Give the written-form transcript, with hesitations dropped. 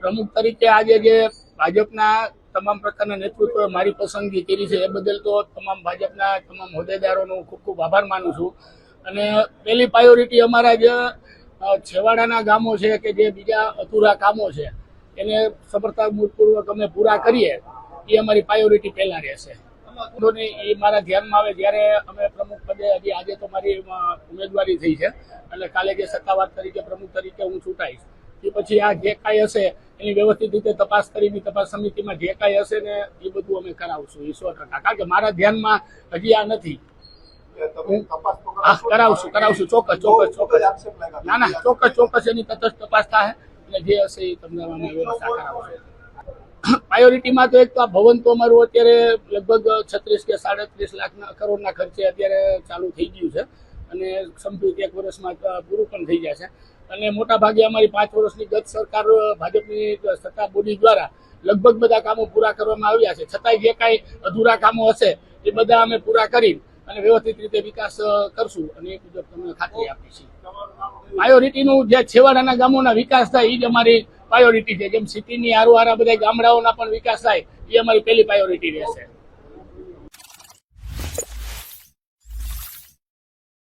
પ્રમુખ તરીકે આજે જે ભાજપના તમામ પ્રકારના નેતૃત્વ મારી પસંદગી કરી છે એ બદલ તો તમામ ભાજપના તમામ હોદ્દેદારોનો ખૂબ ખૂબ આભાર માનું છું. અને પહેલી પ્રાયોરિટી અમારા જે છેવાડાના ગામો છે કે જે બીજા અધૂરા કામો છે એને સફળતાપૂર્વક અમે પૂરા કરીએ એ અમારી પ્રાયોરિટી પહેલા રહેશે. એ મારા ધ્યાનમાં આવે જ્યારે અમે પ્રમુખ પદે હજી આજે તો મારી ઉમેદવારી થઈ છે એટલે કાલે જે સત્તાવાર તરીકે પ્રમુખ તરીકે હું ચૂંટાઈશ એ પછી આ જે કાંઈ હશે એની વ્યવસ્થિત રીતે તપાસ કરીને તપાસ સમિતિમાં જે કાંઈ હશે ને એ બધું અમે કરાવશું એ 100%. કારણ કે મારા ધ્યાનમાં હજી આ નથી. કરાવશું ચોક્કસ. ના ચોક્કસ એની તટસ્થ તપાસ થાય એટલે જે હશે એ તમને અમે વ્યવસ્થા કરાવશું. પ્રાયોરિટીમાં તો એક તો આ ભવન તો અમારું અત્યારે લગભગ 36 કે 37 કરોડના ખર્ચે અત્યારે ચાલુ થઈ ગયું છે અને સંપૂર્ણ 1 વર્ષમાં પૂરું પણ થઈ જશે. અને મોટા ભાગે અમારી 5 વર્ષની ગત સરકાર ભાજપની સત્તા બોડી દ્વારા લગભગ બધા કામો પૂરા કરવામાં આવ્યા છે. છતાંય જે કાંઈ અધૂરા કામો હશે એ બધા અમે પૂરા કરી અને વ્યવસ્થિત રીતે વિકાસ કરશું અને એ મુજબ તમને ખાતરી આપી છે. પ્રાયોરિટીનું જે છેવાડાના ગામોના વિકાસ થાય એ જ અમારી પ્રાયોરિટી છે. જેમ સિટીની હારોહાર બધા ગામડાઓના પણ વિકાસ થાય એ અમારી પહેલી પ્રાયોરિટી રહેશે.